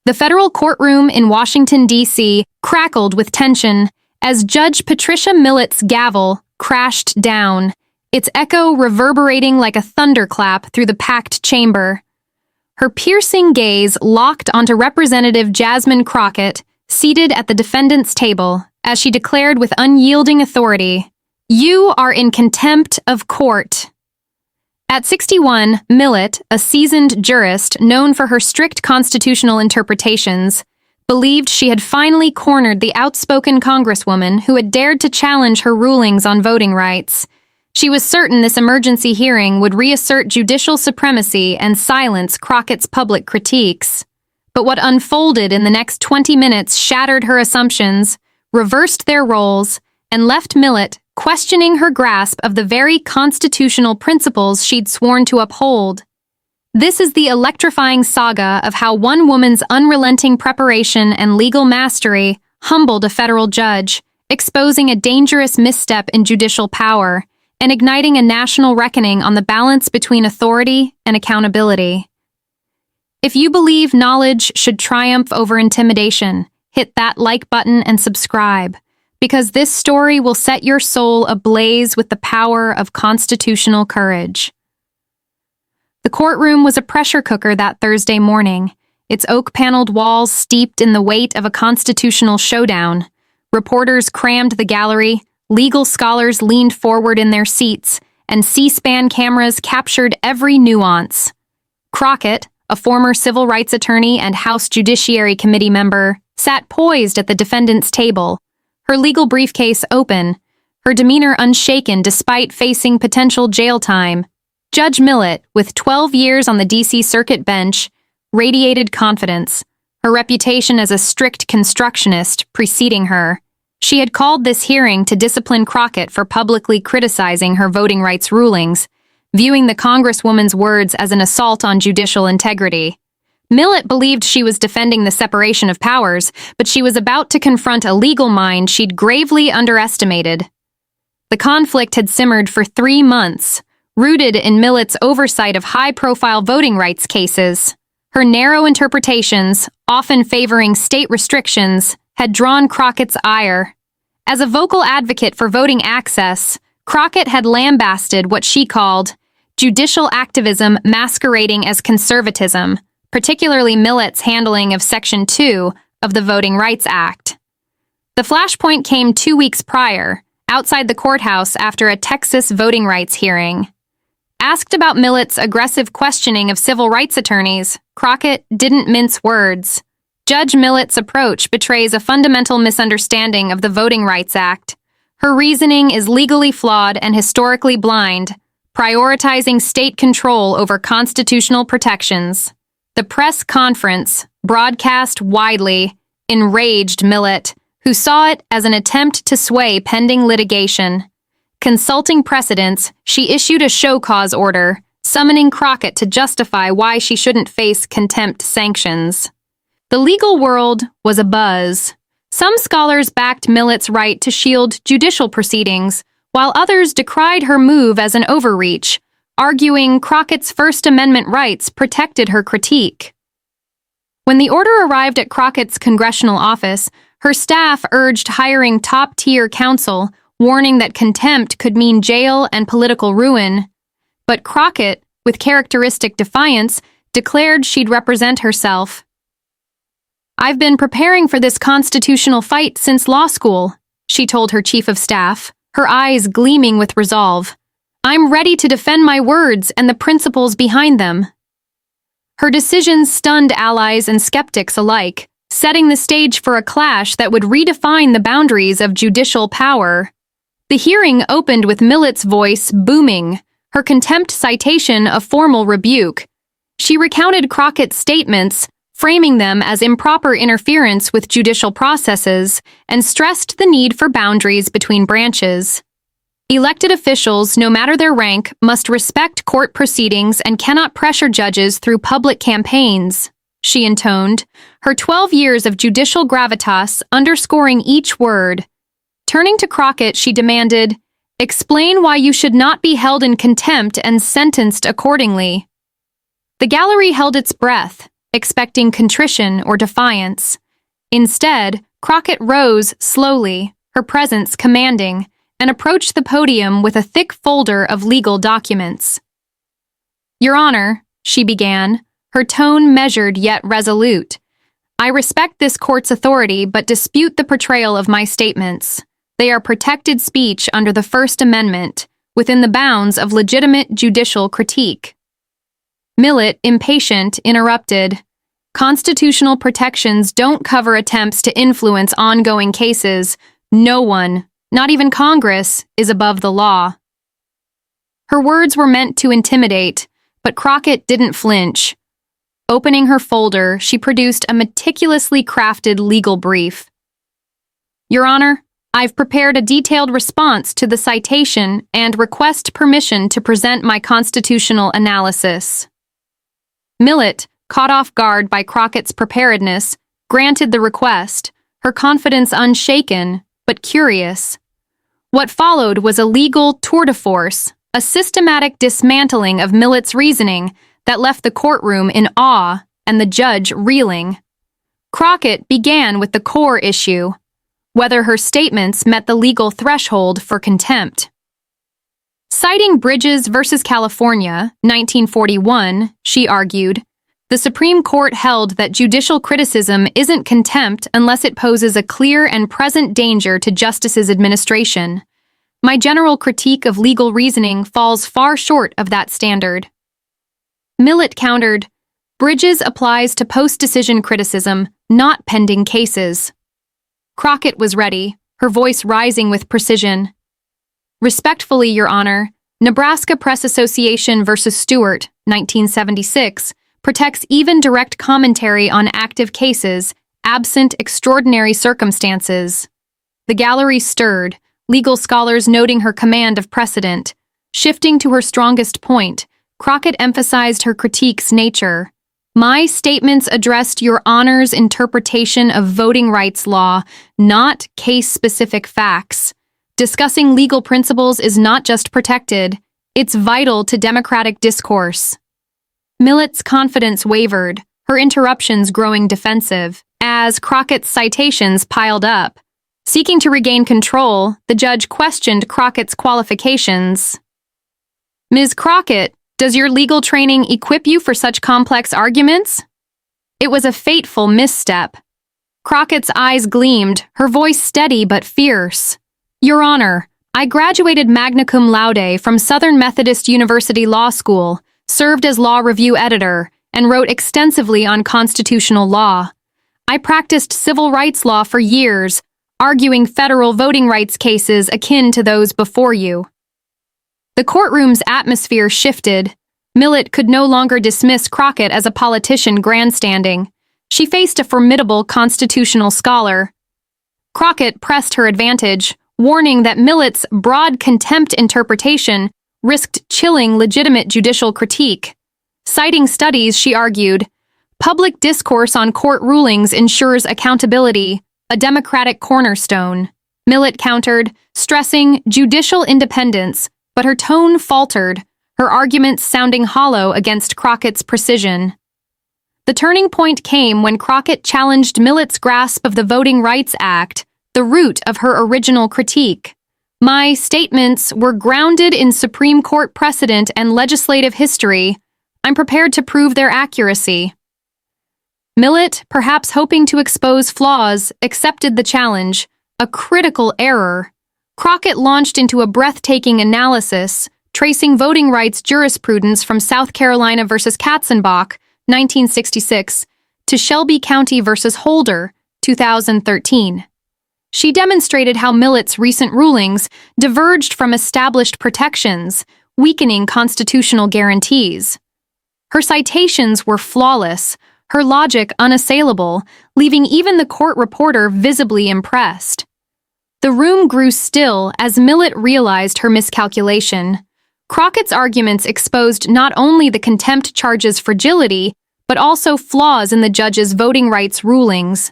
The federal courtroom in Washington, D.C. crackled with tension as Judge Patricia Millett's gavel crashed down, its echo reverberating like a thunderclap through the packed chamber. Her piercing gaze locked onto Representative Jasmine Crockett, seated at the defendant's table, as she declared with unyielding authority, "You are in contempt of court." At 61, Millett, a seasoned jurist known for her strict constitutional interpretations, believed she had finally cornered the outspoken Congresswoman who had dared to challenge her rulings on voting rights. She was certain this emergency hearing would reassert judicial supremacy and silence Crockett's public critiques. But what unfolded in the next 20 minutes shattered her assumptions, reversed their roles, and left Millett questioning her grasp of the very constitutional principles she'd sworn to uphold. This is the electrifying saga of how one woman's unrelenting preparation and legal mastery humbled a federal judge, exposing a dangerous misstep in judicial power, and igniting a national reckoning on the balance between authority and accountability. If you believe knowledge should triumph over intimidation, hit that like button and subscribe, because this story will set your soul ablaze with the power of constitutional courage. The courtroom was a pressure cooker that Thursday morning, its oak-paneled walls steeped in the weight of a constitutional showdown. Reporters crammed the gallery, legal scholars leaned forward in their seats, and C-SPAN cameras captured every nuance. Crockett, a former civil rights attorney and House Judiciary Committee member, sat poised at the defendant's table, her legal briefcase open, her demeanor unshaken despite facing potential jail time. Judge Millett, with 12 years on the D.C. Circuit bench, radiated confidence, her reputation as a strict constructionist preceding her. She had called this hearing to discipline Crockett for publicly criticizing her voting rights rulings, viewing the Congresswoman's words as an assault on judicial integrity. Millett believed she was defending the separation of powers, but she was about to confront a legal mind she'd gravely underestimated. The conflict had simmered for 3 months, rooted in Millett's oversight of high-profile voting rights cases. Her narrow interpretations, often favoring state restrictions, had drawn Crockett's ire. As a vocal advocate for voting access, Crockett had lambasted what she called judicial activism masquerading as conservatism, particularly Millett's handling of Section 2 of the Voting Rights Act. The flashpoint came 2 weeks prior, outside the courthouse after a Texas voting rights hearing. Asked about Millett's aggressive questioning of civil rights attorneys, Crockett didn't mince words. Judge Millett's approach betrays a fundamental misunderstanding of the Voting Rights Act. Her reasoning is legally flawed and historically blind, prioritizing state control over constitutional protections. The press conference, broadcast widely, enraged Millett, who saw it as an attempt to sway pending litigation. Consulting precedents, she issued a show cause order, summoning Crockett to justify why she shouldn't face contempt sanctions. The legal world was abuzz. Some scholars backed Millett's right to shield judicial proceedings, while others decried her move as an overreach, arguing Crockett's First Amendment rights protected her critique. When the order arrived at Crockett's congressional office, her staff urged hiring top-tier counsel, warning that contempt could mean jail and political ruin. But Crockett, with characteristic defiance, declared she'd represent herself. "I've been preparing for this constitutional fight since law school," she told her chief of staff, her eyes gleaming with resolve. "I'm ready to defend my words and the principles behind them." Her decision stunned allies and skeptics alike, setting the stage for a clash that would redefine the boundaries of judicial power. The hearing opened with Millett's voice booming, her contempt citation a formal rebuke. She recounted Crockett's statements, framing them as improper interference with judicial processes, and stressed the need for boundaries between branches. Elected officials, no matter their rank, must respect court proceedings and cannot pressure judges through public campaigns, she intoned, her 12 years of judicial gravitas underscoring each word. Turning to Crockett, she demanded, "Explain why you should not be held in contempt and sentenced accordingly." The gallery held its breath, expecting contrition or defiance. Instead, Crockett rose slowly, her presence commanding, and approached the podium with a thick folder of legal documents. "Your Honor," she began, her tone measured yet resolute, "I respect this court's authority but dispute the portrayal of my statements. They are protected speech under the First Amendment, within the bounds of legitimate judicial critique." Millett, impatient, interrupted. "Constitutional protections don't cover attempts to influence ongoing cases. No one, not even Congress, is above the law." Her words were meant to intimidate, but Crockett didn't flinch. Opening her folder, she produced a meticulously crafted legal brief. "Your Honor, I've prepared a detailed response to the citation and request permission to present my constitutional analysis." Millett, caught off guard by Crockett's preparedness, granted the request, her confidence unshaken, but curious. What followed was a legal tour de force, a systematic dismantling of Millett's reasoning that left the courtroom in awe and the judge reeling. Crockett began with the core issue, whether her statements met the legal threshold for contempt. Citing Bridges v. California, 1941, she argued, "The Supreme Court held that judicial criticism isn't contempt unless it poses a clear and present danger to justice's administration. My general critique of legal reasoning falls far short of that standard." Millett countered, "Bridges applies to post-decision criticism, not pending cases." Crockett was ready, her voice rising with precision. "Respectfully, Your Honor, Nebraska Press Association v. Stewart, 1976, protects even direct commentary on active cases, absent extraordinary circumstances." The gallery stirred, legal scholars noting her command of precedent. Shifting to her strongest point, Crockett emphasized her critique's nature. "My statements addressed Your Honor's interpretation of voting rights law, not case-specific facts. Discussing legal principles is not just protected, it's vital to democratic discourse." Millett's confidence wavered, her interruptions growing defensive, as Crockett's citations piled up. Seeking to regain control, the judge questioned Crockett's qualifications. "Ms. Crockett, does your legal training equip you for such complex arguments?" It was a fateful misstep. Crockett's eyes gleamed, her voice steady but fierce. "Your Honor, I graduated magna cum laude from Southern Methodist University Law School, served as law review editor, and wrote extensively on constitutional law. I practiced civil rights law for years, arguing federal voting rights cases akin to those before you." The courtroom's atmosphere shifted. Millett could no longer dismiss Crockett as a politician grandstanding. She faced a formidable constitutional scholar. Crockett pressed her advantage, warning that Millett's broad contempt interpretation risked chilling legitimate judicial critique. Citing studies, she argued, "Public discourse on court rulings ensures accountability, a democratic cornerstone." Millett countered, stressing judicial independence, but her tone faltered, her arguments sounding hollow against Crockett's precision. The turning point came when Crockett challenged Millett's grasp of the Voting Rights Act, the root of her original critique. "My statements were grounded in Supreme Court precedent and legislative history. I'm prepared to prove their accuracy." Millett, perhaps hoping to expose flaws, accepted the challenge, a critical error. Crockett launched into a breathtaking analysis, tracing voting rights jurisprudence from South Carolina v. Katzenbach, 1966, to Shelby County v. Holder, 2013. She demonstrated how Millett's recent rulings diverged from established protections, weakening constitutional guarantees. Her citations were flawless, her logic unassailable, leaving even the court reporter visibly impressed. The room grew still as Millett realized her miscalculation. Crockett's arguments exposed not only the contempt charge's fragility, but also flaws in the judge's voting rights rulings.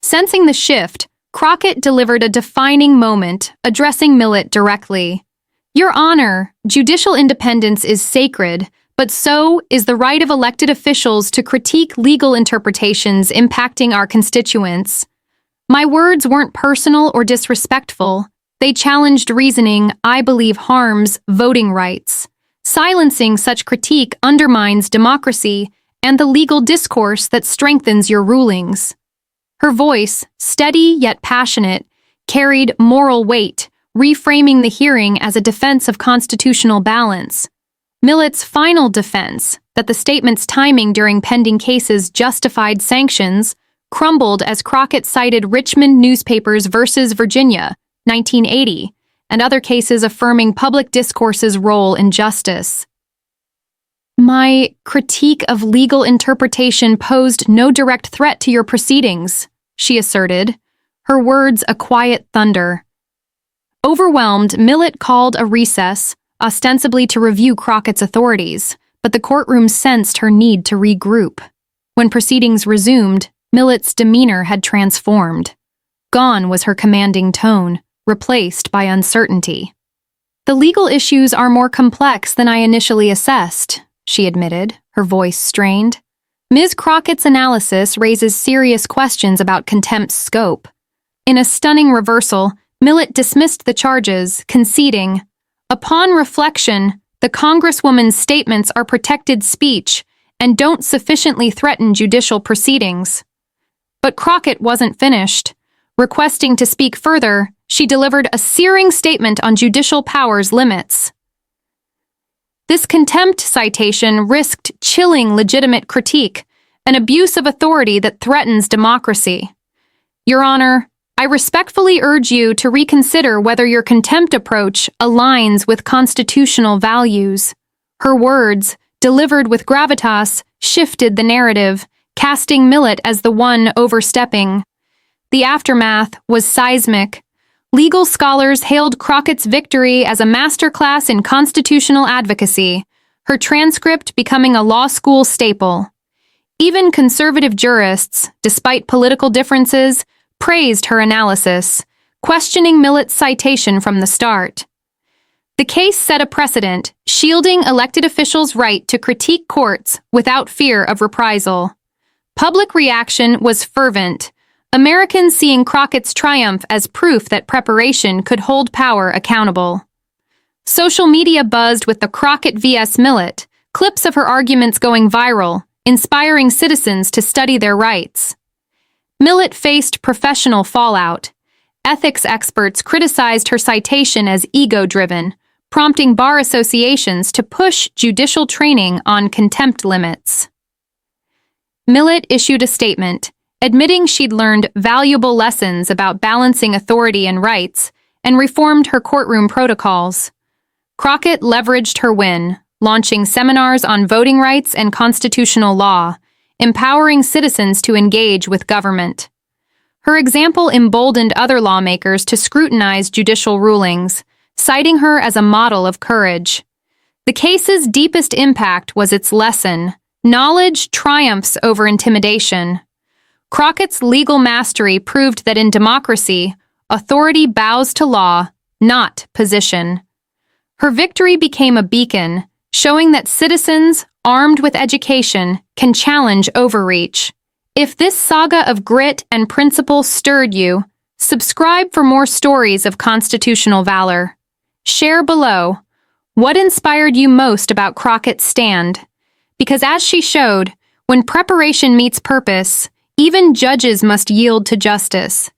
Sensing the shift, Crockett delivered a defining moment, addressing Millett directly. "Your Honor, judicial independence is sacred, but but so is the right of elected officials to critique legal interpretations impacting our constituents. My words weren't personal or disrespectful. They challenged reasoning I believe harms voting rights. Silencing such critique undermines democracy and the legal discourse that strengthens your rulings. Her voice, steady yet passionate, carried moral weight, reframing the hearing as a defense of constitutional balance. Millett's final defense, that the statement's timing during pending cases justified sanctions, crumbled as Crockett cited Richmond newspapers versus Virginia, 1980, and other cases affirming public discourse's role in justice. My critique of legal interpretation posed no direct threat to your proceedings, she asserted, her words a quiet thunder. Overwhelmed, Millett called a recess, ostensibly to review Crockett's authorities, but the courtroom sensed her need to regroup. When proceedings resumed, Millett's demeanor had transformed. Gone was her commanding tone, replaced by uncertainty. The legal issues are more complex than I initially assessed, she admitted, her voice strained. Ms. Crockett's analysis raises serious questions about contempt's scope. In a stunning reversal, Millett dismissed the charges, conceding, "Upon reflection, the Congresswoman's statements are protected speech and don't sufficiently threaten judicial proceedings." But Crockett wasn't finished. Requesting to speak further, she delivered a searing statement on judicial power's limits. This contempt citation risked chilling legitimate critique, an abuse of authority that threatens democracy. Your Honor, I respectfully urge you to reconsider whether your contempt approach aligns with constitutional values. Her words, delivered with gravitas, shifted the narrative, casting Millett as the one overstepping. The aftermath was seismic. Legal scholars hailed Crockett's victory as a masterclass in constitutional advocacy, her transcript becoming a law school staple. Even conservative jurists, despite political differences, praised her analysis, questioning Millett's citation from the start. The case set a precedent, shielding elected officials' right to critique courts without fear of reprisal. Public reaction was fervent, Americans seeing Crockett's triumph as proof that preparation could hold power accountable. Social media buzzed with the Crockett vs. Millett, clips of her arguments going viral, inspiring citizens to study their rights. Millett faced professional fallout. Ethics experts criticized her citation as ego-driven, prompting bar associations to push judicial training on contempt limits. Millett issued a statement, admitting she'd learned valuable lessons about balancing authority and rights, and reformed her courtroom protocols. Crockett leveraged her win, launching seminars on voting rights and constitutional law, empowering citizens to engage with government. Her example emboldened other lawmakers to scrutinize judicial rulings, citing her as a model of courage. The case's deepest impact was its lesson: knowledge triumphs over intimidation. Crockett's legal mastery proved that in democracy, authority bows to law, not position. Her victory became a beacon, showing that citizens, armed with education, can challenge overreach. If this saga of grit and principle stirred you, subscribe for more stories of constitutional valor. Share below, what inspired you most about Crockett's stand? Because as she showed, when preparation meets purpose, even judges must yield to justice.